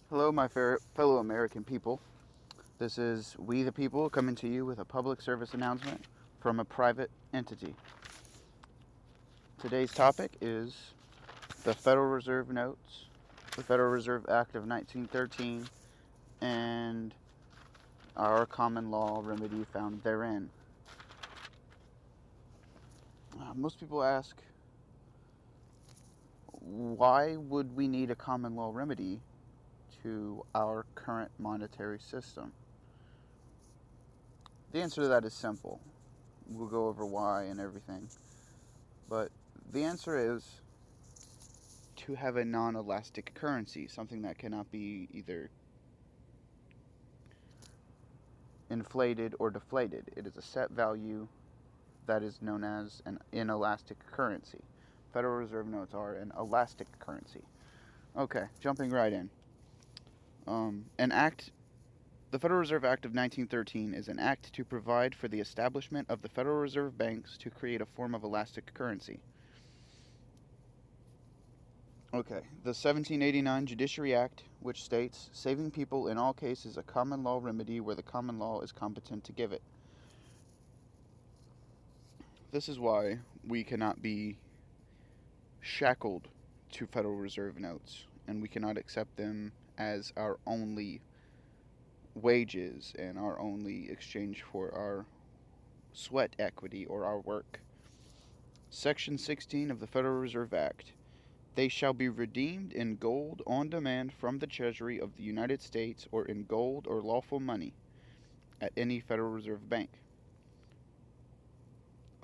Hello, my fellow American people. This is We the People coming to you with a public service announcement from a private entity. Today's topic is the Federal Reserve Notes, the Federal Reserve Act of 1913, and our common law remedy found therein. Most people ask, why would we need a common law remedy to our current monetary system? The answer to that is simple. We'll go over why and everything. But the answer is to have a non elastic currency, something that cannot be either inflated or deflated. It is a set value that is known as an inelastic currency. Federal Reserve notes are an elastic currency. Okay, jumping right in. An act The Federal Reserve Act of 1913 is an act to provide for the establishment of the Federal Reserve banks to create a form of elastic currency. Okay, the 1789 Judiciary Act, which states saving people in all cases a common law remedy where the common law is competent to give it. This is why we cannot be shackled to Federal Reserve notes, and we cannot accept them as our only wages and our only exchange for our sweat equity or our work. Section 16 of the Federal Reserve Act. They shall be redeemed in gold on demand from the Treasury of the United States or in gold or lawful money at any Federal Reserve Bank.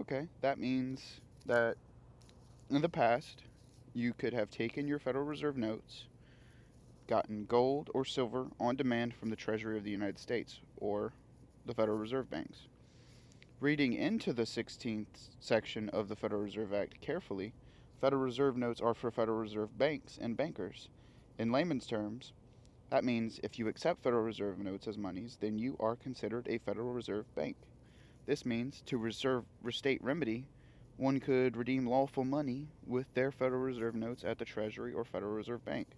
Okay, that means that in the past, you could have taken your Federal Reserve notes, gotten gold or silver on demand from the Treasury of the United States or the Federal Reserve Banks. Reading into the 16th section of the Federal Reserve Act carefully, Federal Reserve notes are for Federal Reserve banks and bankers. In layman's terms, that means if you accept Federal Reserve notes as monies, then you are considered a Federal Reserve bank. This means to restate remedy, one could redeem lawful money with their Federal Reserve notes at the Treasury or Federal Reserve Bank.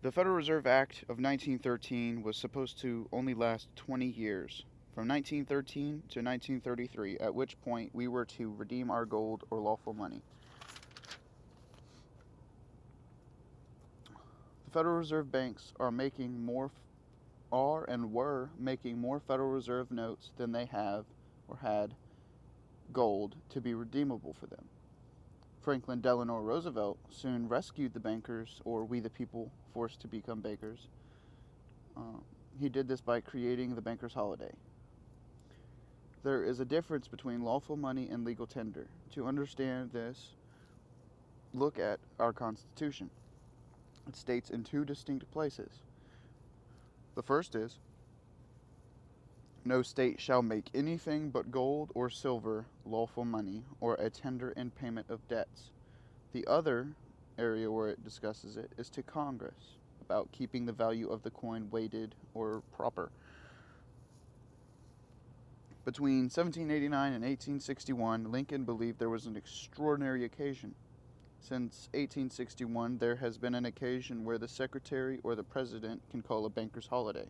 The Federal Reserve Act of 1913 was supposed to only last 20 years, from 1913 to 1933, at which point we were to redeem our gold or lawful money. The Federal Reserve banks are and were making more Federal Reserve notes than they have or had gold to be redeemable for them. Franklin Delano Roosevelt soon rescued the bankers, or we the people forced to become bankers. He did this by creating the banker's holiday. There is a difference between lawful money and legal tender. To understand this, look at our Constitution. It states in two distinct places. The first is, no state shall make anything but gold or silver lawful money, or a tender in payment of debts. The other area where it discusses it is to Congress, about keeping the value of the coin weighted or proper. Between 1789 and 1861, Lincoln believed there was an extraordinary occasion. Since 1861, there has been an occasion where the Secretary or the President can call a banker's holiday.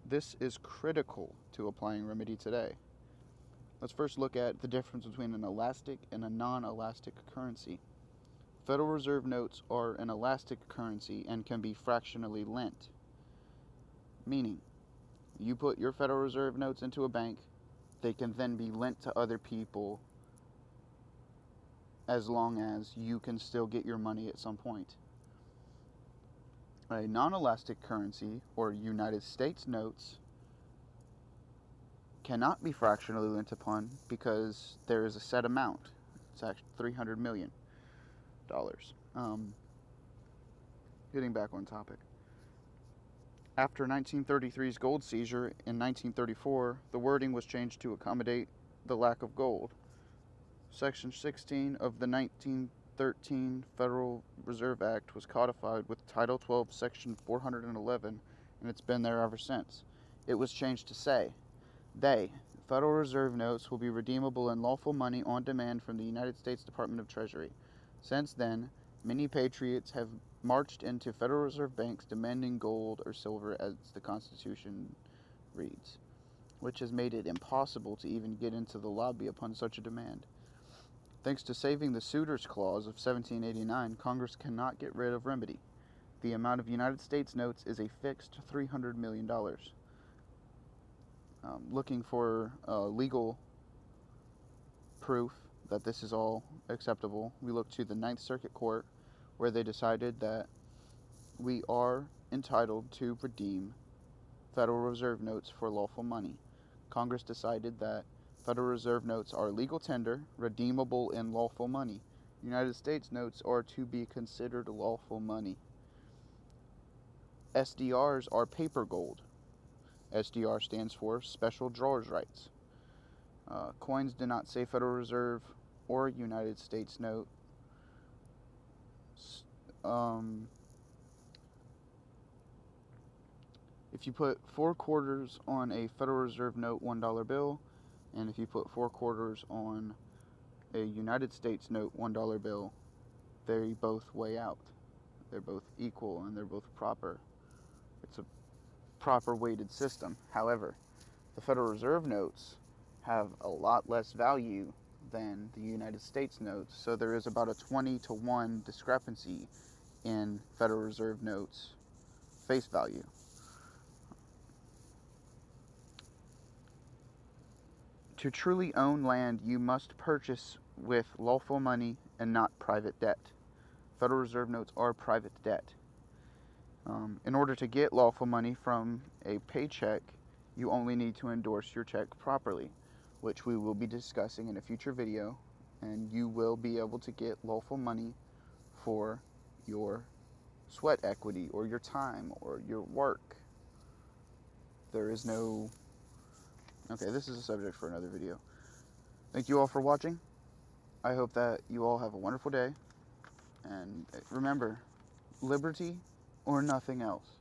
This is critical to applying remedy today. Let's first look at the difference between an elastic and a non-elastic currency. Federal Reserve notes are an elastic currency and can be fractionally lent, meaning you put your Federal Reserve notes into a bank, they can then be lent to other people as long as you can still get your money at some point. A non-elastic currency, or United States notes, cannot be fractionally lent upon because there is a set amount. It's actually $300 million. Getting back on topic. After 1933's gold seizure in 1934, the wording was changed to accommodate the lack of gold. Section 16 of the 1913 Federal Reserve Act was codified with Title 12, Section 411, and it's been there ever since. It was changed to say, Federal Reserve notes, will be redeemable in lawful money on demand from the United States Department of Treasury. Since then, Many patriots have marched into Federal Reserve banks demanding gold or silver, as the Constitution reads, which has made it impossible to even get into the lobby upon such a demand. Thanks to saving the Suitors Clause of 1789, Congress cannot get rid of remedy. The amount of United States notes is a fixed $300 million. Looking for legal proof that this is all acceptable, we look to the Ninth Circuit Court, where they decided that we are entitled to redeem Federal Reserve notes for lawful money. Congress decided that Federal Reserve notes are legal tender, redeemable in lawful money. United States notes are to be considered lawful money. SDRs are paper gold. SDR stands for Special Drawers Rights. Coins do not say Federal Reserve or United States note. If you put 4 quarters on a Federal Reserve note $1 bill, and if you put 4 quarters on a United States note $1 bill, they both weigh out. They're both equal and they're both proper. It's a proper weighted system. However, the Federal Reserve notes have a lot less value than the United States notes, so there is about a 20-to-1 discrepancy in Federal Reserve notes face value. To truly own land, you must purchase with lawful money and not private debt. Federal Reserve notes are private debt. In order to get lawful money from a paycheck, you only need to endorse your check properly, which we will be discussing in a future video, and you will be able to get lawful money for your sweat equity or your time or your work. There is no... Okay, this is a subject for another video. Thank you all for watching. I hope that you all have a wonderful day. And remember, liberty or nothing else.